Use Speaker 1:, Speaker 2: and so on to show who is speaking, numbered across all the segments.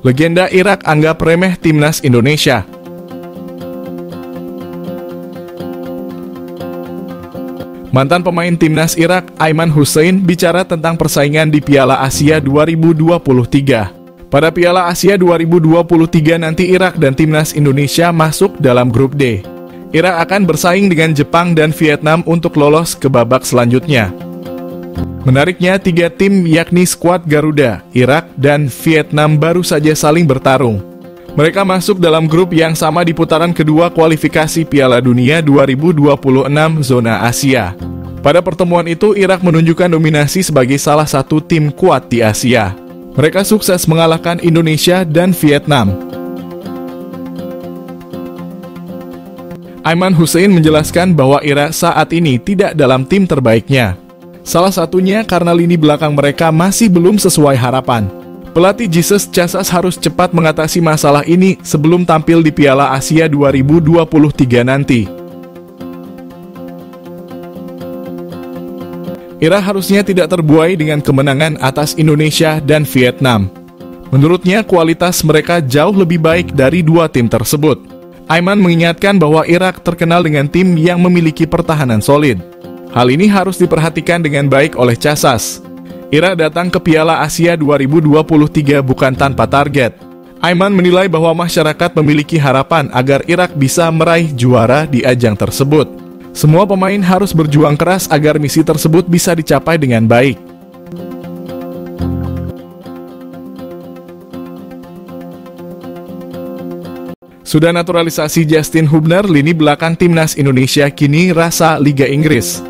Speaker 1: Legenda Irak anggap remeh timnas Indonesia. Mantan pemain timnas Irak, Aiman Hussein, bicara tentang persaingan di Piala Asia 2023. Pada Piala Asia 2023 nanti Irak dan timnas Indonesia masuk dalam grup D. Irak akan bersaing dengan Jepang dan Vietnam untuk lolos ke babak selanjutnya. Menariknya, 3 tim yakni skuad Garuda, Irak, dan Vietnam baru saja saling bertarung. Mereka masuk dalam grup yang sama di putaran kedua kualifikasi Piala Dunia 2026 zona Asia. Pada pertemuan itu, Irak menunjukkan dominasi sebagai salah satu tim kuat di Asia. Mereka sukses mengalahkan Indonesia dan Vietnam. Aiman Hussein menjelaskan bahwa Irak saat ini tidak dalam tim terbaiknya. Salah satunya karena lini belakang mereka masih belum sesuai harapan. Pelatih Jesus Casas harus cepat mengatasi masalah ini sebelum tampil di Piala Asia 2023 nanti. Irak harusnya tidak terbuai dengan kemenangan atas Indonesia dan Vietnam. Menurutnya, kualitas mereka jauh lebih baik dari 2 tim tersebut. Aiman mengingatkan bahwa Irak terkenal dengan tim yang memiliki pertahanan solid. Hal ini harus diperhatikan dengan baik oleh Casas. Irak datang ke Piala Asia 2023 bukan tanpa target. Aiman menilai bahwa masyarakat memiliki harapan agar Irak bisa meraih juara di ajang tersebut. Semua pemain harus berjuang keras agar misi tersebut bisa dicapai dengan baik. Sudah naturalisasi Justin Hubner, lini belakang timnas Indonesia kini rasa Liga Inggris.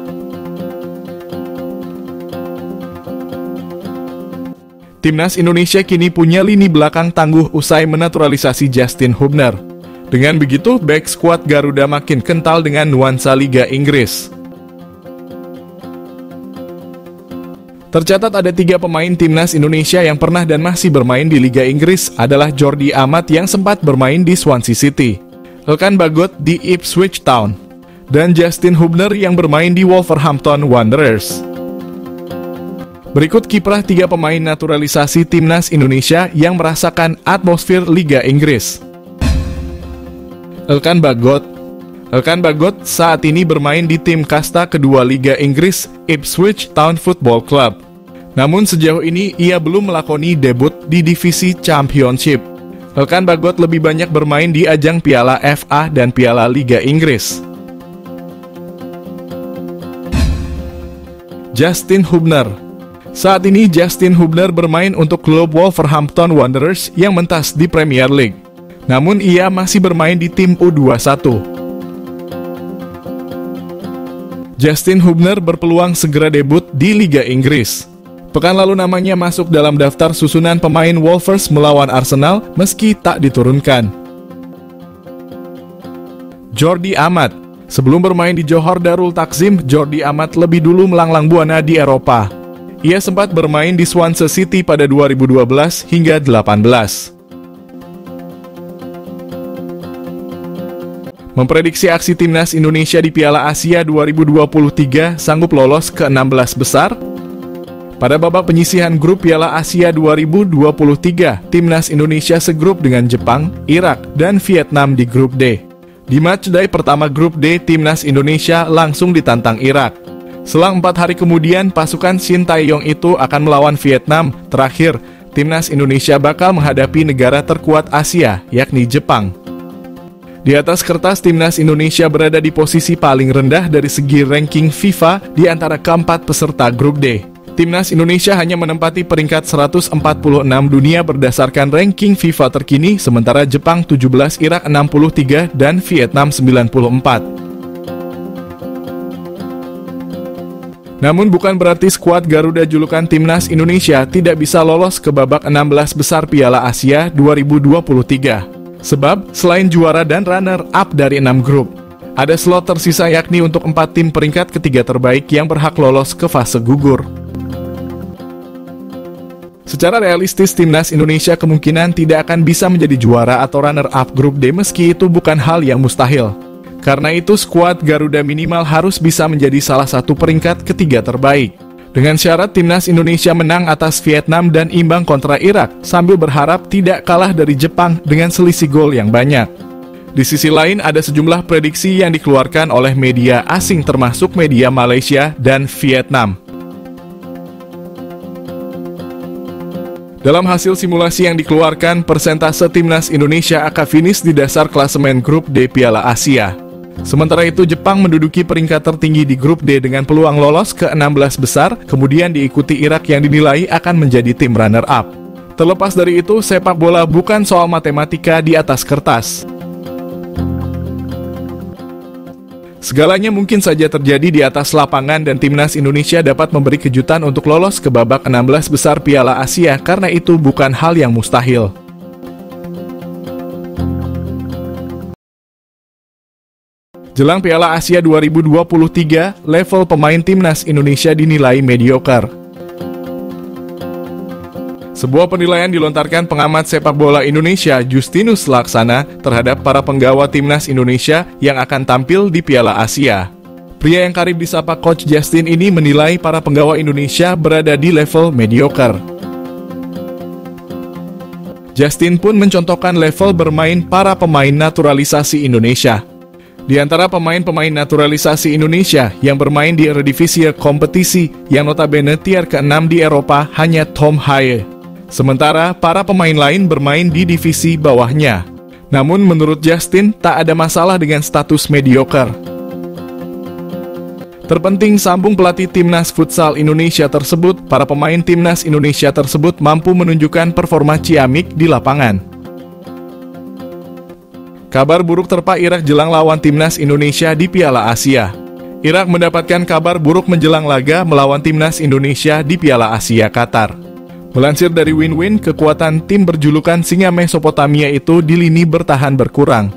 Speaker 1: Timnas Indonesia kini punya lini belakang tangguh usai menaturalisasi Justin Hubner. Dengan begitu, bek skuad Garuda makin kental dengan nuansa Liga Inggris. Tercatat ada 3 pemain timnas Indonesia yang pernah dan masih bermain di Liga Inggris adalah Jordi Amat yang sempat bermain di Swansea City, Elkan Bagot di Ipswich Town, dan Justin Hubner yang bermain di Wolverhampton Wanderers. Berikut kiprah 3 pemain naturalisasi timnas Indonesia yang merasakan atmosfer Liga Inggris. Elkan Bagot saat ini bermain di tim kasta kedua Liga Inggris, Ipswich Town Football Club. Namun sejauh ini ia belum melakoni debut di divisi Championship. Elkan Bagot lebih banyak bermain di ajang Piala FA dan Piala Liga Inggris. Justin Hubner. Saat ini Justin Hubner bermain untuk klub Wolverhampton Wanderers yang mentas di Premier League. Namun ia masih bermain di tim U21. Justin Hubner berpeluang segera debut di Liga Inggris. Pekan lalu namanya masuk dalam daftar susunan pemain Wolves melawan Arsenal meski tak diturunkan. Jordi Amat. Sebelum bermain di Johor Darul Takzim, Jordi Amat lebih dulu melanglang buana di Eropa. Ia sempat bermain di Swansea City pada 2012 hingga 2018. Memprediksi aksi timnas Indonesia di Piala Asia 2023 sanggup lolos ke 16 besar? Pada babak penyisihan grup Piala Asia 2023, timnas Indonesia segrup dengan Jepang, Irak, dan Vietnam di grup D. Di matchday pertama grup D, timnas Indonesia langsung ditantang Irak. Selang 4 hari kemudian, pasukan Shin Tae-yong itu akan melawan Vietnam. Terakhir, timnas Indonesia bakal menghadapi negara terkuat Asia, yakni Jepang. Di atas kertas, timnas Indonesia berada di posisi paling rendah dari segi ranking FIFA di antara keempat peserta grup D. Timnas Indonesia hanya menempati peringkat 146 dunia berdasarkan ranking FIFA terkini, sementara Jepang 17, Irak 63, dan Vietnam 94. Namun bukan berarti skuad Garuda julukan timnas Indonesia tidak bisa lolos ke babak 16 besar Piala Asia 2023. Sebab, selain juara dan runner-up dari 6 grup, ada slot tersisa yakni untuk 4 tim peringkat ketiga terbaik yang berhak lolos ke fase gugur. Secara realistis, timnas Indonesia kemungkinan tidak akan bisa menjadi juara atau runner-up grup D meski itu bukan hal yang mustahil. Karena itu, skuad Garuda minimal harus bisa menjadi salah satu peringkat ketiga terbaik. dengan syarat timnas Indonesia menang atas Vietnam dan imbang kontra Irak, sambil berharap tidak kalah dari Jepang dengan selisih gol yang banyak. Di sisi lain, ada sejumlah prediksi yang dikeluarkan oleh media asing termasuk media Malaysia dan Vietnam. Dalam hasil simulasi yang dikeluarkan, persentase timnas Indonesia akan finish di dasar klasemen grup D Piala Asia. Sementara itu, Jepang menduduki peringkat tertinggi di grup D dengan peluang lolos ke 16 besar, kemudian diikuti Irak yang dinilai akan menjadi tim runner-up. Terlepas dari itu, sepak bola bukan soal matematika di atas kertas. Segalanya mungkin saja terjadi di atas lapangan dan timnas Indonesia dapat memberi kejutan untuk lolos ke babak 16 besar Piala Asia, karena itu bukan hal yang mustahil. Jelang Piala Asia 2023, level pemain timnas Indonesia dinilai mediocre. Sebuah penilaian dilontarkan pengamat sepak bola Indonesia Justinus Laksana terhadap para penggawa timnas Indonesia yang akan tampil di Piala Asia. Pria yang karib disapa Coach Justin ini menilai para penggawa Indonesia berada di level mediocre. Justin pun mencontohkan level bermain para pemain naturalisasi Indonesia. Di antara pemain-pemain naturalisasi Indonesia yang bermain di Eredivisie kompetisi yang notabene tier ke-6 di Eropa hanya Tom Haye. Sementara para pemain lain bermain di divisi bawahnya. Namun menurut Justin, tak ada masalah dengan status mediocre. Terpenting, sambung pelatih timnas futsal Indonesia tersebut, para pemain timnas Indonesia tersebut mampu menunjukkan performa ciamik di lapangan. Kabar buruk terpa Irak jelang lawan timnas Indonesia di Piala Asia. Irak mendapatkan kabar buruk menjelang laga melawan timnas Indonesia di Piala Asia Qatar. Melansir dari Win-Win, kekuatan tim berjulukan Singa Mesopotamia itu di lini bertahan berkurang.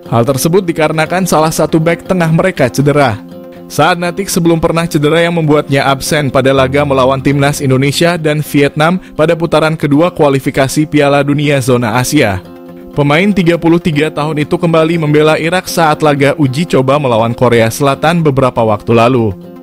Speaker 1: Hal tersebut dikarenakan salah satu bek tengah mereka cedera. Saat Natik sebelum pernah cedera yang membuatnya absen pada laga melawan timnas Indonesia dan Vietnam pada putaran kedua kualifikasi Piala Dunia Zona Asia. Pemain 33 tahun itu kembali membela Irak saat laga uji coba melawan Korea Selatan beberapa waktu lalu.